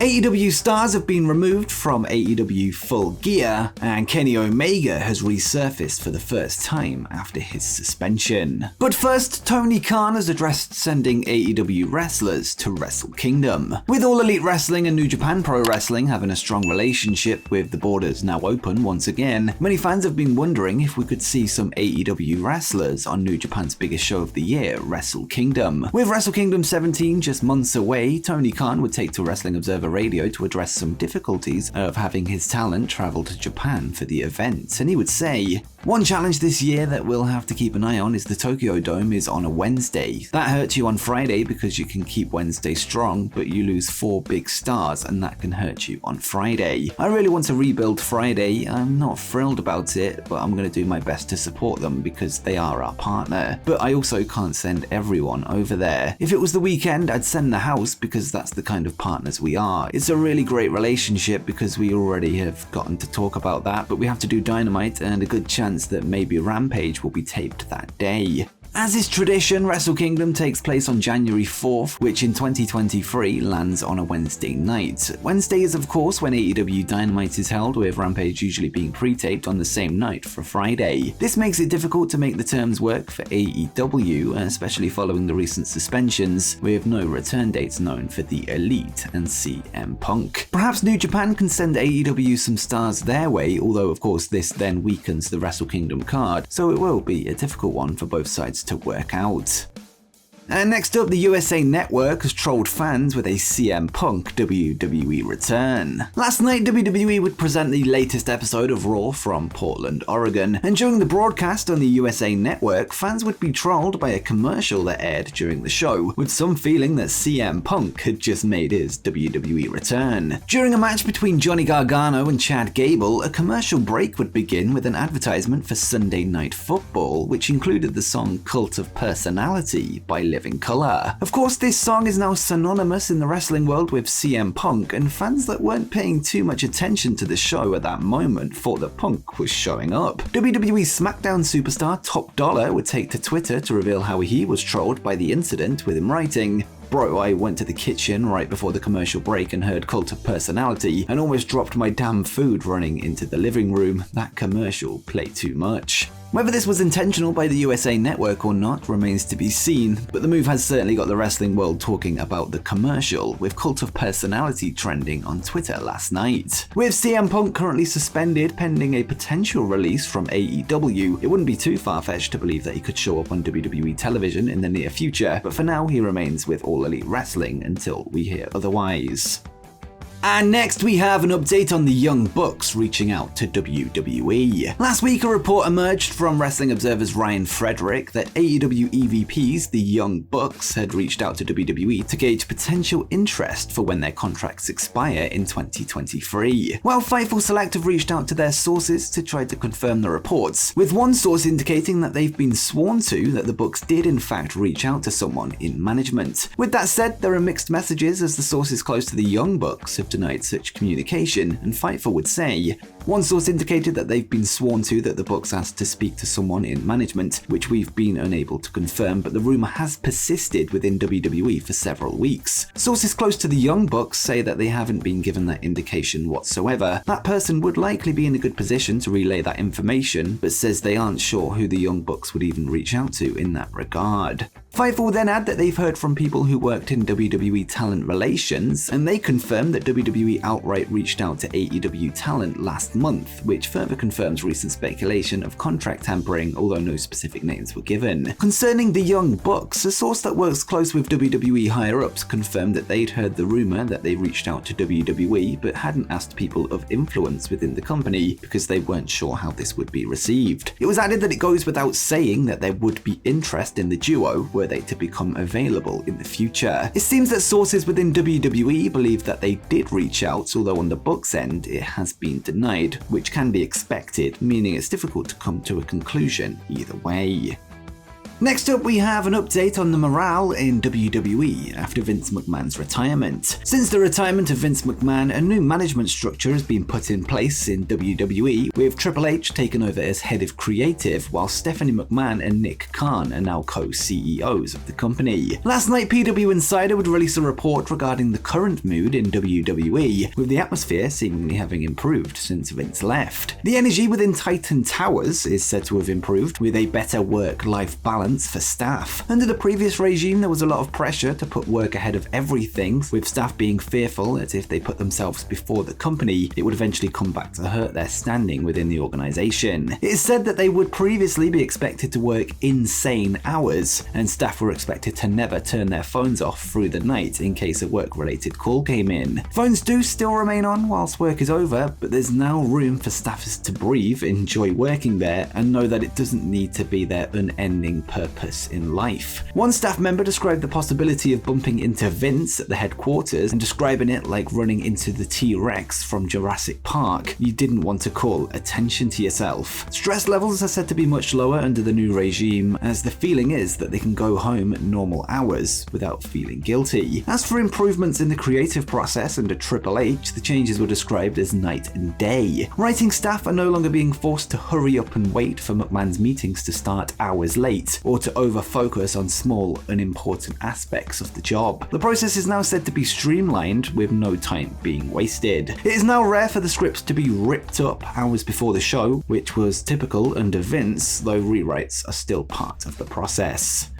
AEW stars have been removed from AEW Full Gear, and Kenny Omega has resurfaced for the first time after his suspension. But first, Tony Khan has addressed sending AEW wrestlers to Wrestle Kingdom. With All Elite Wrestling and New Japan Pro Wrestling having a strong relationship with the borders now open once again, many fans have been wondering if we could see some AEW wrestlers on New Japan's biggest show of the year, Wrestle Kingdom. With Wrestle Kingdom 17 just months away, Tony Khan would take to Wrestling Observer Radio to address some difficulties of having his talent travel to Japan for the event, and he would say, "One challenge this year that we'll have to keep an eye on is the Tokyo Dome is on a Wednesday. That hurts you on Friday because you can keep Wednesday strong, but you lose 4 big stars and that can hurt you on Friday. I really want to rebuild Friday. I'm not thrilled about it, but I'm going to do my best to support them because they are our partner. But I also can't send everyone over there. If it was the weekend, I'd send the house because that's the kind of partners we are. It's a really great relationship because we already have gotten to talk about that, but we have to do Dynamite and a good chance that maybe Rampage will be taped that day." As is tradition, Wrestle Kingdom takes place on January 4th, which in 2023 lands on a Wednesday night. Wednesday is of course when AEW Dynamite is held, with Rampage usually being pre-taped on the same night for Friday. This makes it difficult to make the terms work for AEW, especially following the recent suspensions, with no return dates known for the Elite and CM Punk. Perhaps New Japan can send AEW some stars their way, although of course this then weakens the Wrestle Kingdom card, so it will be a difficult one for both sides to work out. And next up, the USA Network has trolled fans with a CM Punk WWE return. Last night, WWE would present the latest episode of Raw from Portland, Oregon, and during the broadcast on the USA Network, fans would be trolled by a commercial that aired during the show, with some feeling that CM Punk had just made his WWE return. During a match between Johnny Gargano and Chad Gable, a commercial break would begin with an advertisement for Sunday Night Football, which included the song Cult of Personality by Living Colour. Of course, this song is now synonymous in the wrestling world with CM Punk, and fans that weren't paying too much attention to the show at that moment thought that Punk was showing up. WWE SmackDown superstar Top Dollar would take to Twitter to reveal how he was trolled by the incident, with him writing, "Bro, I went to the kitchen right before the commercial break and heard Cult of Personality and almost dropped my damn food running into the living room. That commercial played too much." Whether this was intentional by the USA Network or not remains to be seen, but the move has certainly got the wrestling world talking about the commercial, with Cult of Personality trending on Twitter last night. With CM Punk currently suspended pending a potential release from AEW, it wouldn't be too far-fetched to believe that he could show up on WWE television in the near future, but for now he remains with All Elite Wrestling until we hear otherwise. And next we have an update on the Young Bucks reaching out to WWE. Last week a report emerged from Wrestling Observer's Ryan Frederick that AEW EVPs, the Young Bucks, had reached out to WWE to gauge potential interest for when their contracts expire in 2023. While Fightful Select have reached out to their sources to try to confirm the reports, with one source indicating that they've been sworn to that the Bucks did in fact reach out to someone in management. With that said, there are mixed messages as the sources close to the Young Bucks have denied such communication, and Fightful would say, one source indicated that they've been sworn to that the Bucks asked to speak to someone in management, which we've been unable to confirm, but the rumor has persisted within WWE for several weeks. Sources close to the Young Bucks say that they haven't been given that indication whatsoever. That person would likely be in a good position to relay that information, but says they aren't sure who the Young Bucks would even reach out to in that regard. Fightful will then add that they've heard from people who worked in WWE talent relations, and they confirmed that WWE outright reached out to AEW talent last month, which further confirms recent speculation of contract tampering, although no specific names were given. Concerning the Young Bucks, a source that works close with WWE higher-ups confirmed that they'd heard the rumor that they reached out to WWE but hadn't asked people of influence within the company because they weren't sure how this would be received. It was added that it goes without saying that there would be interest in the duo were they to become available in the future. It seems that sources within WWE believe that they did reach out, although on the Bucks end it has been denied, which can be expected, meaning it's difficult to come to a conclusion either way. Next up, we have an update on the morale in WWE after Vince McMahon's retirement. Since the retirement of Vince McMahon, a new management structure has been put in place in WWE, with Triple H taken over as head of creative, while Stephanie McMahon and Nick Khan are now co-CEOs of the company. Last night, PW Insider would release a report regarding the current mood in WWE, with the atmosphere seemingly having improved since Vince left. The energy within Titan Towers is said to have improved, with a better work-life balance for staff. Under the previous regime, there was a lot of pressure to put work ahead of everything, with staff being fearful that if they put themselves before the company, it would eventually come back to hurt their standing within the organization. It is said that they would previously be expected to work insane hours, and staff were expected to never turn their phones off through the night in case a work-related call came in. Phones do still remain on whilst work is over, but there's now room for staffers to breathe, enjoy working there, and know that it doesn't need to be their unending purpose in life. One staff member described the possibility of bumping into Vince at the headquarters and describing it like running into the T-Rex from Jurassic Park. You didn't want to call attention to yourself. Stress levels are said to be much lower under the new regime, as the feeling is that they can go home at normal hours without feeling guilty. As for improvements in the creative process under Triple H, the changes were described as night and day. Writing staff are no longer being forced to hurry up and wait for McMahon's meetings to start hours late, or to over-focus on small, unimportant aspects of the job. The process is now said to be streamlined, with no time being wasted. It is now rare for the scripts to be ripped up hours before the show, which was typical under Vince, though rewrites are still part of the process.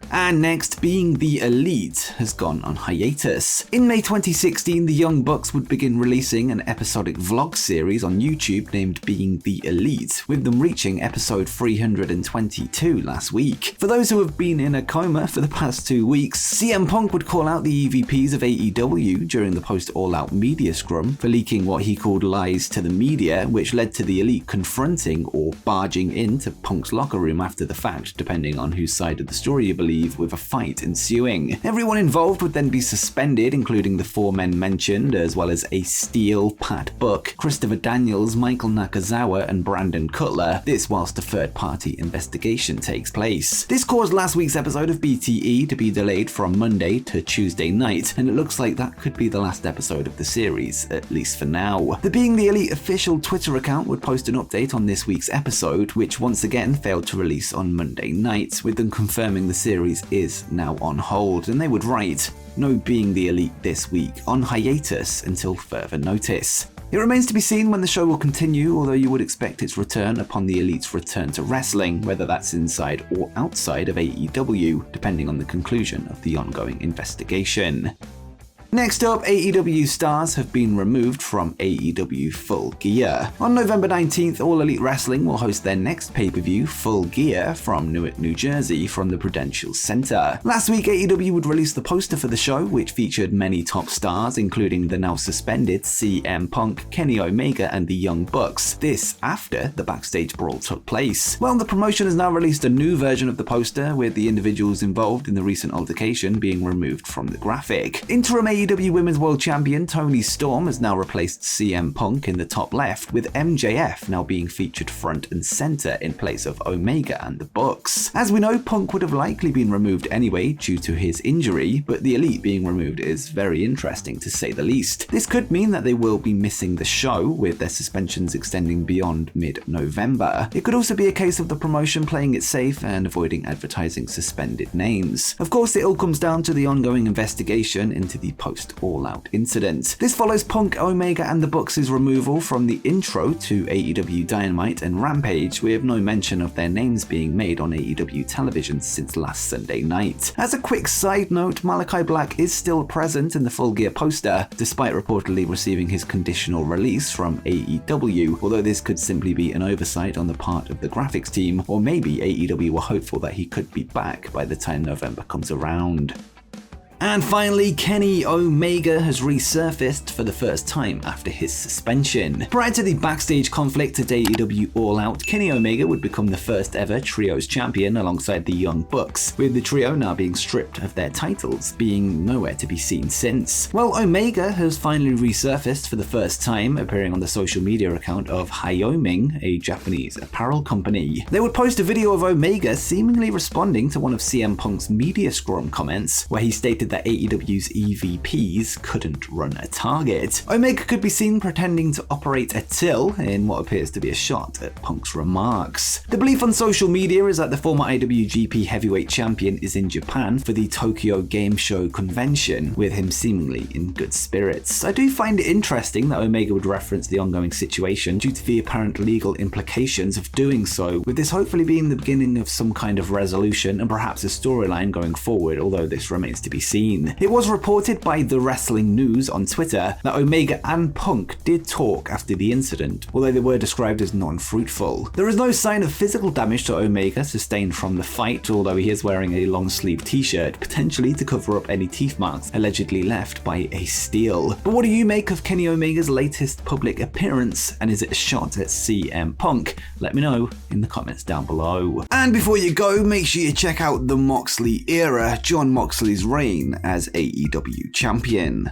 And next, Being the Elite has gone on hiatus. In May 2016, the Young Bucks would begin releasing an episodic vlog series on YouTube named Being the Elite, with them reaching episode 322 last week. For those who have been in a coma for the past 2 weeks, CM Punk would call out the EVPs of AEW during the post-All Out media scrum for leaking what he called lies to the media, which led to the Elite confronting or barging into Punk's locker room after the fact, depending on whose side of the story you believe, with a fight ensuing. Everyone involved would then be suspended, including the 4 men mentioned, as well as Ace Steel, Pat Buck, Christopher Daniels, Michael Nakazawa, and Brandon Cutler, this whilst a third-party investigation takes place. This caused last week's episode of BTE to be delayed from Monday to Tuesday night, and it looks like that could be the last episode of the series, at least for now. The Being the Elite official Twitter account would post an update on this week's episode, which once again failed to release on Monday night, with them confirming the series is now on hold, and they would write, "No Being the Elite this week, on hiatus until further notice." It remains to be seen when the show will continue, although you would expect its return upon the Elite's return to wrestling, whether that's inside or outside of AEW, depending on the conclusion of the ongoing investigation. Next up, AEW stars have been removed from AEW Full Gear. On November 19th, All Elite Wrestling will host their next pay-per-view, Full Gear, from Newark, New Jersey, from the Prudential Center. Last week, AEW would release the poster for the show, which featured many top stars, including the now suspended CM Punk, Kenny Omega, and the Young Bucks. This after the backstage brawl took place. Well, the promotion has now released a new version of the poster, with the individuals involved in the recent altercation being removed from the graphic. Interim AEW Women's World Champion Toni Storm has now replaced CM Punk in the top left, with MJF now being featured front and center in place of Omega and the Bucks. As we know, Punk would have likely been removed anyway due to his injury, but the Elite being removed is very interesting to say the least. This could mean that they will be missing the show, with their suspensions extending beyond mid-November. It could also be a case of the promotion playing it safe and avoiding advertising suspended names. Of course, it all comes down to the ongoing investigation into the post-All Out incident. This follows Punk, Omega, and the Bucks' removal from the intro to AEW Dynamite and Rampage, with no mention of their names being made on AEW television since last Sunday night. As a quick side note, Malachi Black is still present in the Full Gear poster, despite reportedly receiving his conditional release from AEW, although this could simply be an oversight on the part of the graphics team, or maybe AEW were hopeful that he could be back by the time November comes around. And finally, Kenny Omega has resurfaced for the first time after his suspension. Prior to the backstage conflict at AEW All Out, Kenny Omega would become the first ever Trios champion alongside the Young Bucks, with the trio now being stripped of their titles, being nowhere to be seen since. Well, Omega has finally resurfaced for the first time, appearing on the social media account of Hyoming, a Japanese apparel company. They would post a video of Omega seemingly responding to one of CM Punk's Media Scrum comments, where he stated that AEW's EVPs couldn't run a target. Omega could be seen pretending to operate a till in what appears to be a shot at Punk's remarks. The belief on social media is that the former IWGP Heavyweight Champion is in Japan for the Tokyo Game Show convention, with him seemingly in good spirits. I do find it interesting that Omega would reference the ongoing situation due to the apparent legal implications of doing so, with this hopefully being the beginning of some kind of resolution and perhaps a storyline going forward, although this remains to be seen. It was reported by The Wrestling News on Twitter that Omega and Punk did talk after the incident, although they were described as non-fruitful. There is no sign of physical damage to Omega sustained from the fight, although he is wearing a long-sleeve t-shirt, potentially to cover up any teeth marks allegedly left by a steel. But what do you make of Kenny Omega's latest public appearance, and is it a shot at CM Punk? Let me know in the comments down below. And before you go, make sure you check out the Moxley era, Jon Moxley's reign as AEW champion.